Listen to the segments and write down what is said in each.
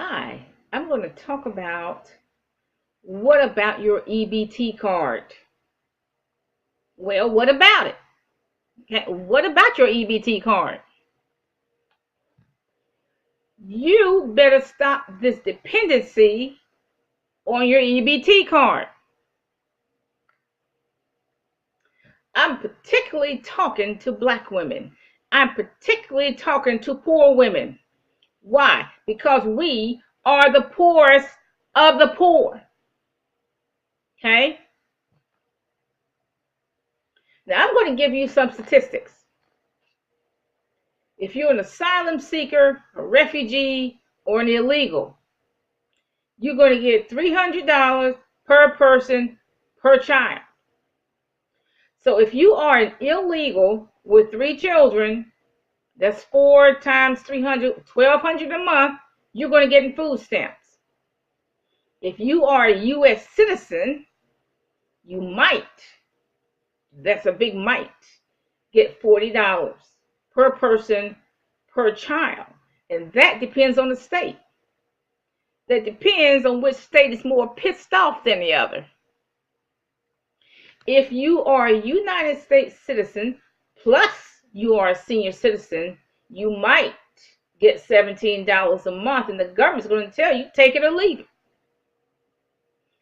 Hi, I'm going to talk about what about your EBT card? Well, what about it? Okay, what about your EBT card? You better stop this dependency on your EBT card. I'm particularly talking to black women. I'm particularly talking to poor women. Why? Because we are the poorest of the poor. Okay? Now I'm going to give you some statistics. If you're an asylum seeker, a refugee, or an illegal, you're going to get $300 per person per child. So if you are an illegal with 3 children, that's 4 times 300, 1,200 a month, you're going to get in food stamps. If you are a U.S. citizen, you might, that's a big might, get $40 per person per child. And that depends on the state. That depends on which state is more pissed off than the other. If you are a United States citizen, plus you are a senior citizen, you might get $17 a month, and the government's going to tell you, take it or leave it.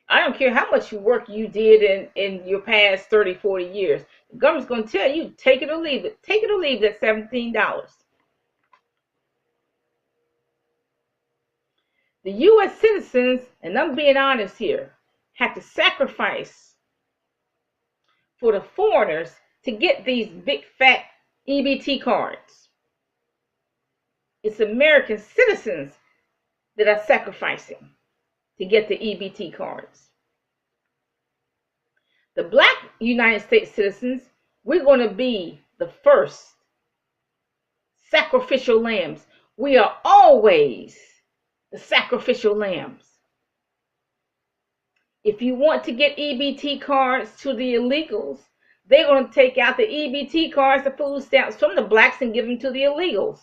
I don't care how much work you did in your past 30, 40 years. The government's going to tell you, take it or leave it. Take it or leave that $17. The U.S. citizens, and I'm being honest here, have to sacrifice for the foreigners to get these big fat EBT cards. It's American citizens that are sacrificing to get the EBT cards. The black United States citizens, we're going to be the first sacrificial lambs. We are always the sacrificial lambs. If you want to get EBT cards to the illegals, they're going to take out the EBT cards, the food stamps from the blacks and give them to the illegals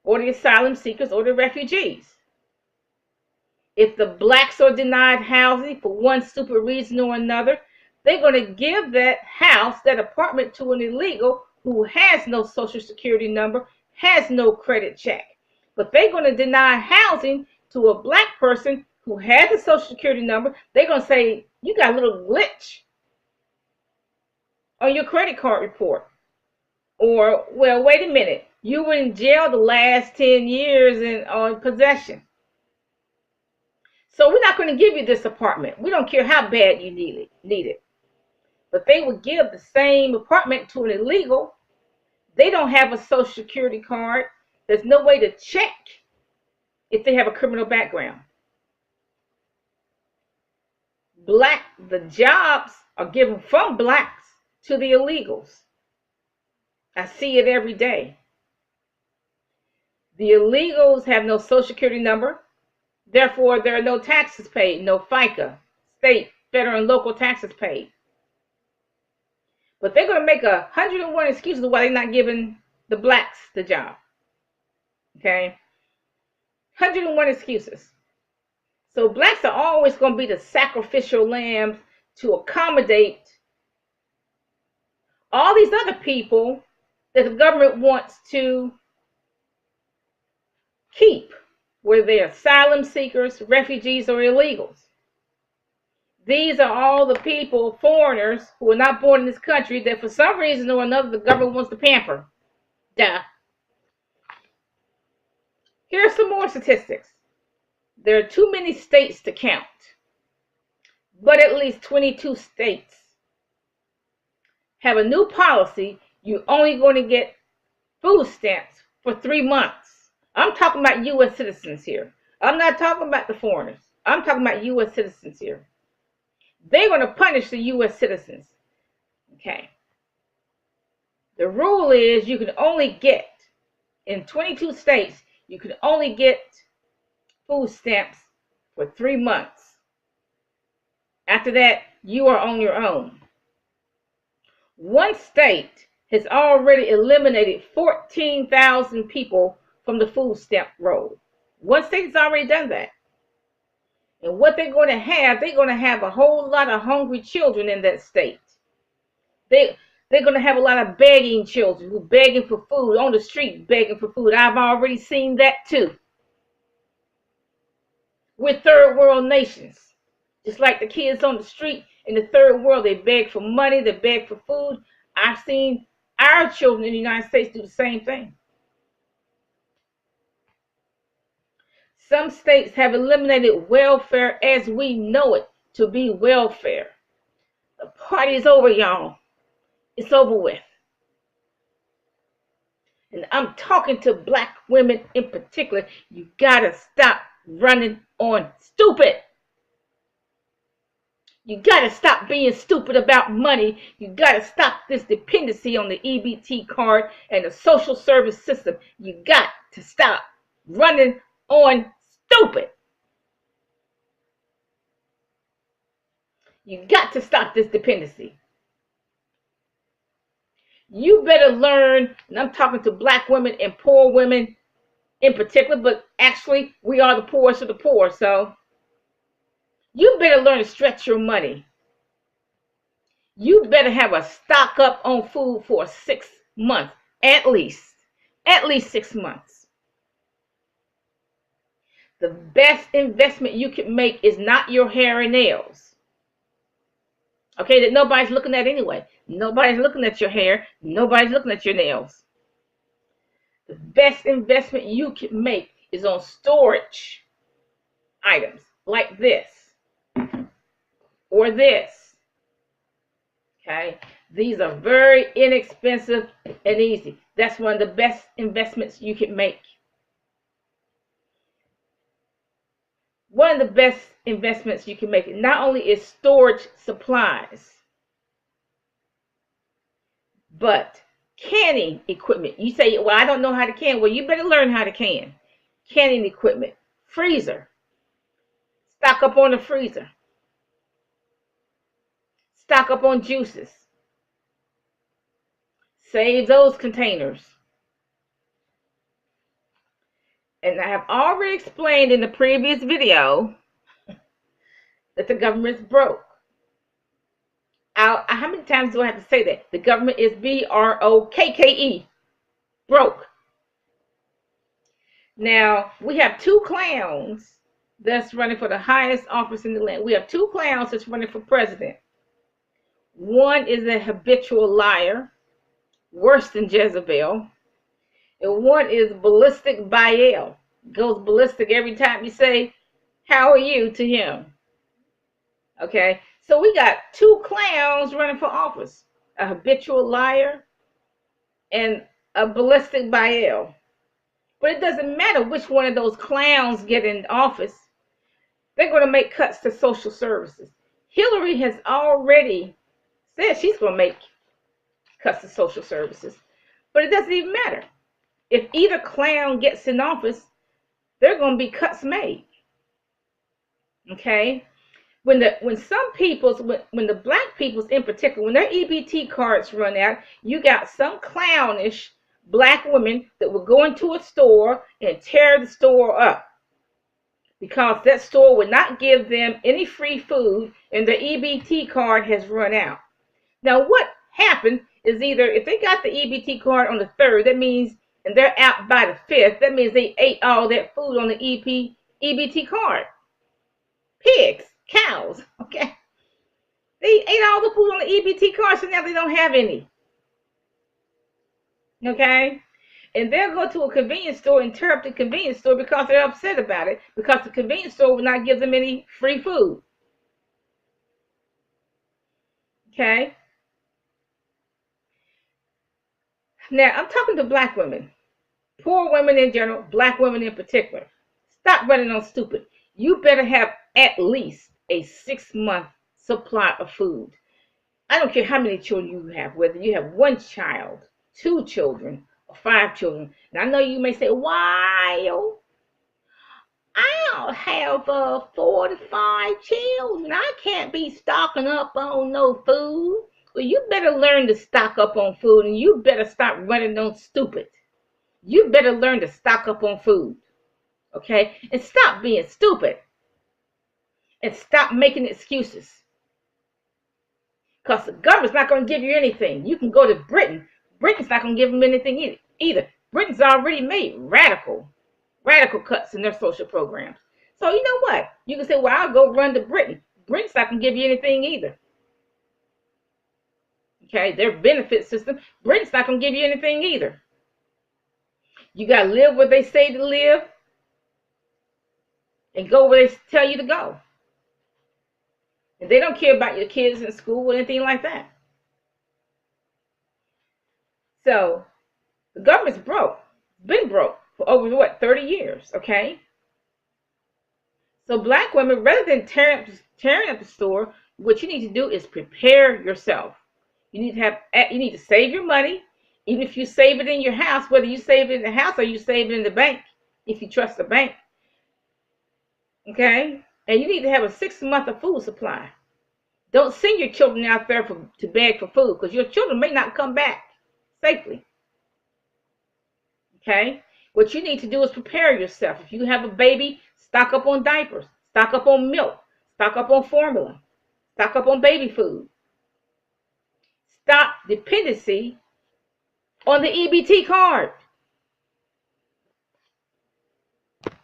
or the asylum seekers or the refugees. If the blacks are denied housing for one stupid reason or another, they're going to give that house, that apartment to an illegal who has no social security number, has no credit check. But they're going to deny housing to a black person who has a social security number. They're going to say, you got a little glitch on your credit card report. Or, well, wait a minute, you were in jail the last 10 years on possession. So we're not going to give you this apartment. We don't care how bad you need it. But they would give the same apartment to an illegal. They don't have a social security card. There's no way to check if they have a criminal background. The jobs are given from blacks to the illegals. I see it every day. The illegals have no social security number. Therefore, there are no taxes paid, no FICA, state, federal, and local taxes paid. But they're going to make 101 excuses why they're not giving the blacks the job. Okay? 101 excuses. So blacks are always going to be the sacrificial lambs to accommodate all these other people that the government wants to keep, whether they're asylum seekers, refugees, or illegals. These are all the people, foreigners, who are not born in this country that for some reason or another the government wants to pamper. Duh. Here are some more statistics. There are too many states to count, but at least 22 states have a new policy. You're only going to get food stamps for 3 months. I'm talking about U.S. citizens here. I'm not talking about the foreigners. I'm talking about U.S. citizens here. They're going to punish the U.S. citizens. Okay. The rule is you can only get, in 22 states, you can only get food stamps for 3 months. After that, you are on your own. One state has already eliminated 14,000 people from the food stamp roll. One state has already done that. And what they're going to have a whole lot of hungry children in that state. They're going to have a lot of begging children who begging for food on the street, begging for food. I've already seen that too. With third world nations, just like the kids on the street in the third world, they beg for money, they beg for food. I've seen our children in the United States do the same thing. Some states have eliminated welfare as we know it to be welfare. The party's over, y'all. It's over with. And I'm talking to black women in particular. You gotta stop running on stupid. You gotta stop being stupid about money. You gotta stop this dependency on the EBT card and the social service system. You got to stop running on stupid. You got to stop this dependency. You better learn, and I'm talking to black women and poor women in particular, but actually we are the poorest of the poor, so you better learn to stretch your money. You better have a stock up on food for 6 months, at least 6 months. The best investment you can make is not your hair and nails. Okay, that nobody's looking at anyway. Nobody's looking at your hair. Nobody's looking at your nails. The best investment you can make is on storage items like this or this. Okay, these are very inexpensive and easy. That's one of the best investments you can make. One of the best investments you can make not only is storage supplies, but canning equipment. You say, well, I don't know how to can. Well, you better learn how to can. Canning equipment, freezer. Stock up on the freezer. Stock up on juices. Save those containers. And I have already explained in the previous video that the government's broke. How many times do I have to say that? The government is B-R-O-K-K-E. Broke. Now, we have two clowns that's running for the highest office in the land. We have two clowns that's running for president. One is a habitual liar, worse than Jezebel. And one is ballistic Baal. Goes ballistic every time you say, how are you to him? Okay, so we got two clowns running for office. A habitual liar and a ballistic Baal. But it doesn't matter which one of those clowns get in office. They're going to make cuts to social services. Hillary has already said she's going to make cuts to social services. But it doesn't even matter. If either clown gets in office, there are going to be cuts made. Okay? When the black peoples in particular, when their EBT cards run out, you got some clownish black women that will go into a store and tear the store up because that store would not give them any free food and their EBT card has run out. Now what happened is either if they got the EBT card on the 3rd, that means, and they're out by the 5th, that means they ate all that food on the EBT card. Pigs, cows, okay? They ate all the food on the EBT card, so now they don't have any. Okay? And they'll go to a convenience store and tear up the convenience store because they're upset about it, because the convenience store will not give them any free food. Okay? Now, I'm talking to black women, poor women in general, black women in particular. Stop running on stupid. You better have at least a 6-month supply of food. I don't care how many children you have, whether you have 1 child, 2 children, or 5 children. And I know you may say, why? I don't have 4 to 5 children. I can't be stocking up on no food. Well, you better learn to stock up on food, and you better stop running on stupid. You better learn to stock up on food. Okay? And stop being stupid. And stop making excuses. Because the government's not going to give you anything. You can go to Britain. Britain's not going to give them anything either. Britain's already made radical cuts in their social programs. So you know what? You can say, well, I'll go run to Britain. Britain's not going to give you anything either. Okay? Their benefit system, Britain's not going to give you anything either. You got to live where they say to live and go where they tell you to go. And they don't care about your kids in school or anything like that. So the government's broke. Been broke for over, what, 30 years, okay? So black women, rather than tearing up the store, what you need to do is prepare yourself. You need to save your money, even if you save it in your house, whether you save it in the house or you save it in the bank, if you trust the bank. Okay? And you need to have a 6-month of food supply. Don't send your children out there to beg for food, because your children may not come back safely. Okay? What you need to do is prepare yourself. If you have a baby, stock up on diapers, stock up on milk, stock up on formula, stock up on baby food. Stop dependency on the EBT card.